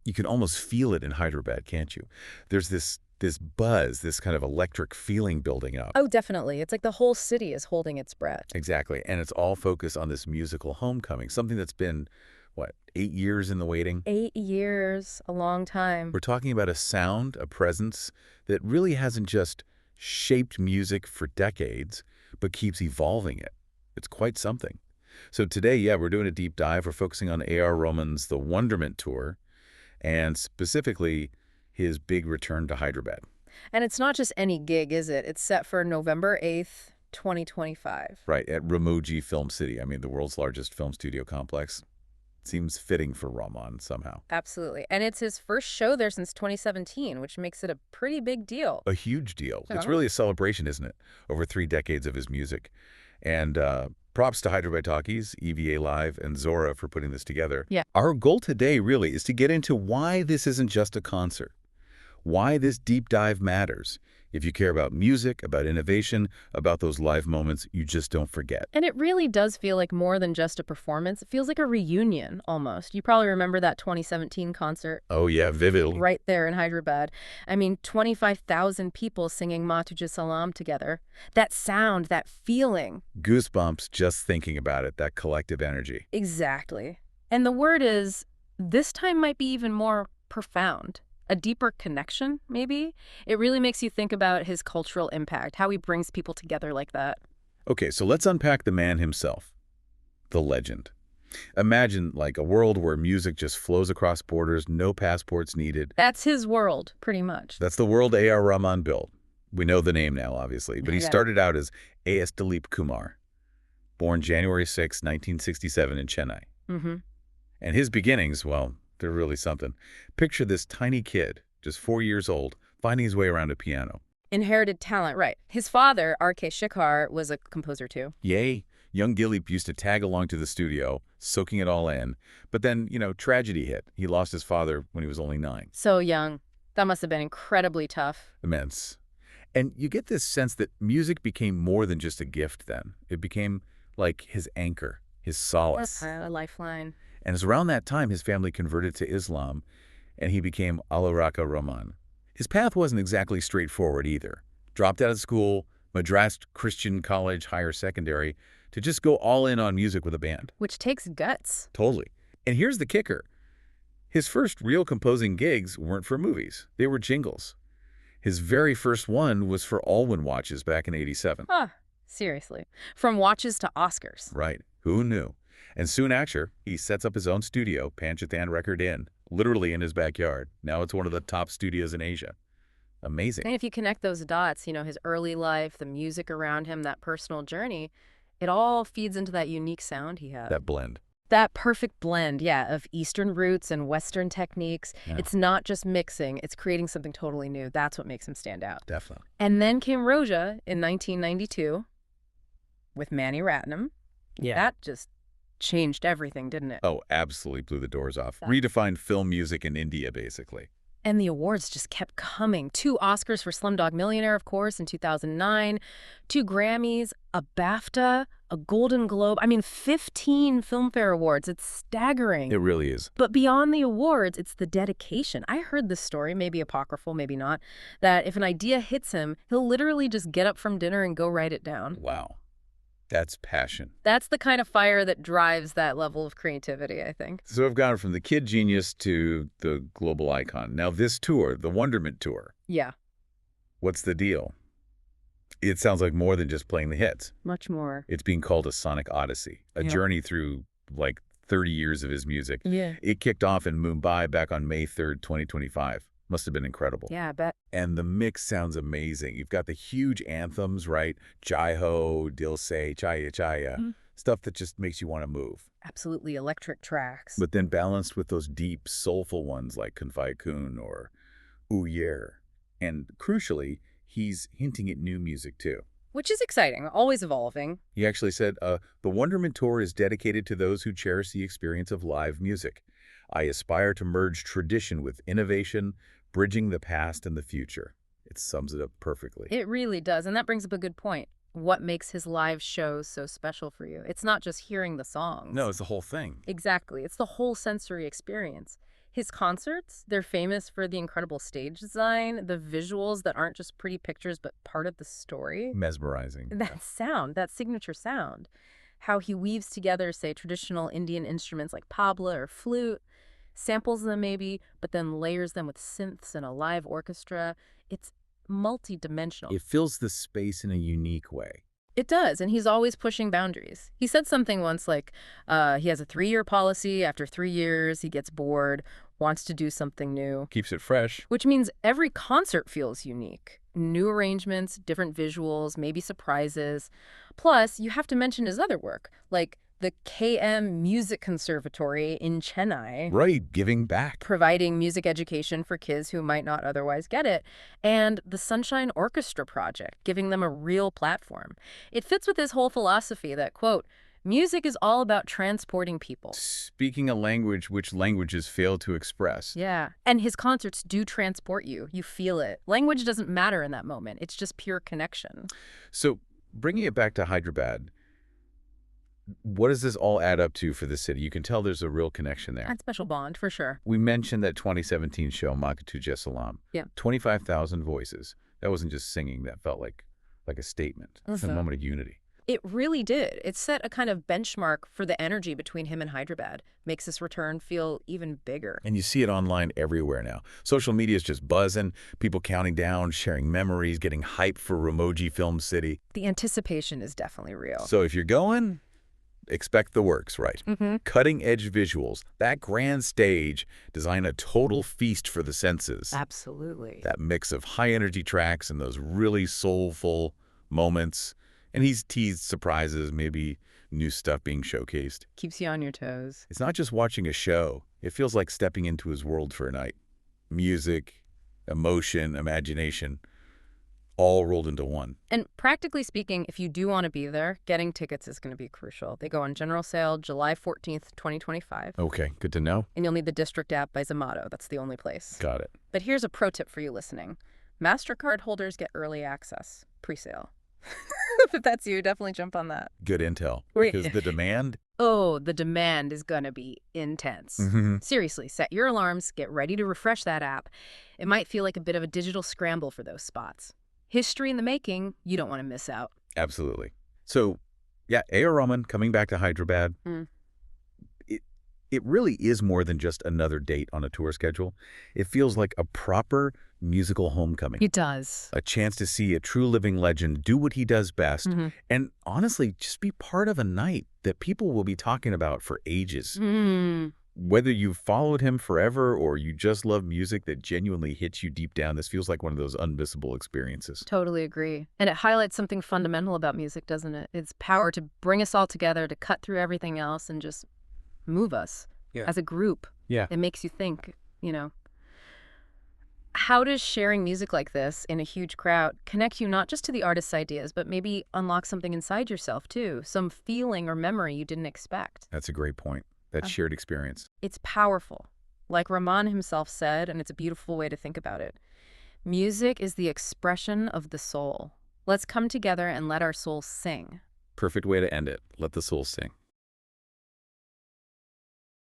You can almost feel it in Hyderabad, can't you? There's this buzz, this kind of electric feeling building up. Oh, definitely. It's like the whole city is holding its breath. Exactly. And it's all focused on this musical homecoming, something that's been, what, 8 years in the waiting? 8 years, a long time. We're talking about a sound, a presence that really hasn't just shaped music for decades, but keeps evolving it. It's quite something. So today, yeah, we're doing a deep dive. We're focusing on A.R. Rahman's The Wonderment Tour, and specifically his big return to Hyderabad. And it's not just any gig, is it? It's set for November 8th, 2025. Right, at Ramoji Film City. I mean, the world's largest film studio complex. Seems fitting for Rahman somehow. Absolutely. And it's his first show there since 2017, which makes it a pretty big deal. A huge deal. Yeah. It's really a celebration, isn't it? Over 3 decades of his music. And props to Hyderabad Talkies, EVA Live, and Zora for putting this together. Yeah. Our goal today really is to get into why this isn't just a concert, why this deep dive matters. If you care about music, about innovation, about those live moments you just don't forget. And it really does feel like more than just a performance. It feels like a reunion, almost. You probably remember that 2017 concert. Oh yeah, vividly. Right there in Hyderabad. I mean, 25,000 people singing Ma Tujhe Salam together. That sound, that feeling. Goosebumps just thinking about it, that collective energy. Exactly. And the word is, this time might be even more profound. A deeper connection, maybe? It really makes you think about his cultural impact, how he brings people together like that. Okay, so let's unpack the man himself, the legend. Imagine like a world where music just flows across borders, no passports needed. That's his world, pretty much. That's the world A.R. Rahman built. We know the name now, obviously, but he Yeah. started out as A.S. Dilip Kumar, born January 6, 1967 in Chennai. Mm-hmm. And his beginnings, well, they're really something. Picture this tiny kid, just 4 years old, finding his way around a piano. Inherited talent, right. His father, R.K. Shikhar, was a composer too. Yay, young Dilip used to tag along to the studio, soaking it all in. But then, tragedy hit. He lost his father when he was only 9. So young. That must have been incredibly tough. Immense. And you get this sense that music became more than just a gift then. It became like his anchor, his solace. A lifeline. And it's around that time his family converted to Islam, and he became Al-Raka Rahman. His path wasn't exactly straightforward either. Dropped out of school, Madras Christian College, higher secondary, to just go all in on music with a band. Which takes guts. Totally. And here's the kicker. His first real composing gigs weren't for movies. They were jingles. His very first one was for Allwyn watches back in '87. Huh. Seriously. From watches to Oscars. Right. Who knew? And soon after, he sets up his own studio, Panchathan Record Inn, literally in his backyard. Now it's one of the top studios in Asia. Amazing. And if you connect those dots, his early life, the music around him, that personal journey, it all feeds into that unique sound he had. That blend. That perfect blend, yeah, of Eastern roots and Western techniques. Yeah. It's not just mixing, it's creating something totally new. That's what makes him stand out. Definitely. And then came Roja in 1992 with Mani Ratnam. Yeah. That just changed everything, didn't it? Oh, absolutely blew the doors off. Redefined film music in India, basically. And the awards just kept coming. 2 Oscars for Slumdog Millionaire, of course, in 2009, 2 Grammys, a BAFTA, a Golden Globe. I mean, 15 Filmfare Awards. It's staggering. It really is. But beyond the awards, it's the dedication. I heard this story, maybe apocryphal, maybe not, that if an idea hits him, he'll literally just get up from dinner and go write it down. Wow. That's passion. That's the kind of fire that drives that level of creativity, I think. So I've gone from the kid genius to the global icon. Now this tour, the Wonderment Tour, Yeah, what's the deal? It sounds like more than just playing the hits. much more. It's being called a sonic odyssey, a Yeah. journey through like 30 years of his music. Yeah. It kicked off in Mumbai back on May 3rd, 2025. Must have been incredible. Yeah, I bet. And the mix sounds amazing. You've got the huge anthems, right? Jai Ho, Dil Se, Chaiyya Chaiyya. Mhm. Stuff that just makes you want to move. Absolutely electric tracks. But then balanced with those deep, soulful ones like Kun Fai Kun or Ooh Yer. And crucially, he's hinting at new music too. Which is exciting, always evolving. He actually said, the Wonderment Tour is dedicated to those who cherish the experience of live music. I aspire to merge tradition with innovation, bridging the past and the future. It sums it up perfectly. It really does, and that brings up a good point. What makes his live shows so special for you? It's not just hearing the songs. No, it's the whole thing. Exactly. It's the whole sensory experience. His concerts, they're famous for the incredible stage design, the visuals that aren't just pretty pictures but part of the story. Mesmerizing. That sound, that signature sound. How he weaves together, say, traditional Indian instruments like tabla or flute, samples them maybe, but then layers them with synths and a live orchestra. It's multi-dimensional. It fills the space in a unique way. It does, and he's always pushing boundaries. He said something once like, he has a 3-year policy. After 3 years, he gets bored, wants to do something new. Keeps it fresh. Which means every concert feels unique. New arrangements, different visuals, maybe surprises. Plus, you have to mention his other work, like the KM Music Conservatory in Chennai. Right, giving back. Providing music education for kids who might not otherwise get it. And the Sunshine Orchestra Project, giving them a real platform. It fits with his whole philosophy that, quote, music is all about transporting people. Speaking a language which languages fail to express. Yeah, and his concerts do transport you. You feel it. Language doesn't matter in that moment. It's just pure connection. So, bringing it back to Hyderabad, what does this all add up to for the city? You can tell there's a real connection there. That special bond, for sure. We mentioned that 2017 show, Makatujah Salam. Yeah. 25,000 voices. That wasn't just singing. That felt like a statement. It's a moment of unity. It really did. It set a kind of benchmark for the energy between him and Hyderabad. Makes this return feel even bigger. And you see it online everywhere now. Social media is just buzzing, people counting down, sharing memories, getting hyped for Ramoji Film City. The anticipation is definitely real. So if you're going, expect the works, right? Cutting-edge visuals, that grand stage, design a total feast for the senses. Absolutely. That mix of high-energy tracks and those really soulful moments. And he's teased surprises, maybe new stuff being showcased. Keeps you on your toes. It's not just watching a show. It feels like stepping into his world for a night. Music, emotion, imagination, all rolled into one. And practically speaking, if you do want to be there, getting tickets is going to be crucial. They go on general sale July 14th, 2025. Okay, good to know. And you'll need the District app by Zomato. That's the only place. Got it. But here's a pro tip for you listening. Mastercard holders get early access, pre-sale. If that's you, definitely jump on that. Good intel. Wait. Because the demand... Oh, the demand is going to be intense. Seriously, set your alarms, get ready to refresh that app. It might feel like a bit of a digital scramble for those spots. History in the making, you don't want to miss out. Absolutely. So, yeah, A.R. Rahman coming back to Hyderabad. It really is more than just another date on a tour schedule. It feels like a proper musical homecoming. It does. A chance to see a true living legend do what he does best, and honestly, just be part of a night that people will be talking about for ages. Whether you've followed him forever or you just love music that genuinely hits you deep down, this feels like one of those unmissable experiences. Totally agree. And it highlights something fundamental about music, doesn't it? Its power to bring us all together, to cut through everything else and just move us as a group. Yeah. It makes you think, you know. How does sharing music like this in a huge crowd connect you not just to the artist's ideas, but maybe unlock something inside yourself too, some feeling or memory you didn't expect? That's a great point. That shared experience. It's powerful. Like Rahman himself said, and it's a beautiful way to think about it. Music is the expression of the soul. Let's come together and let our souls sing. Perfect way to end it. Let the soul sing.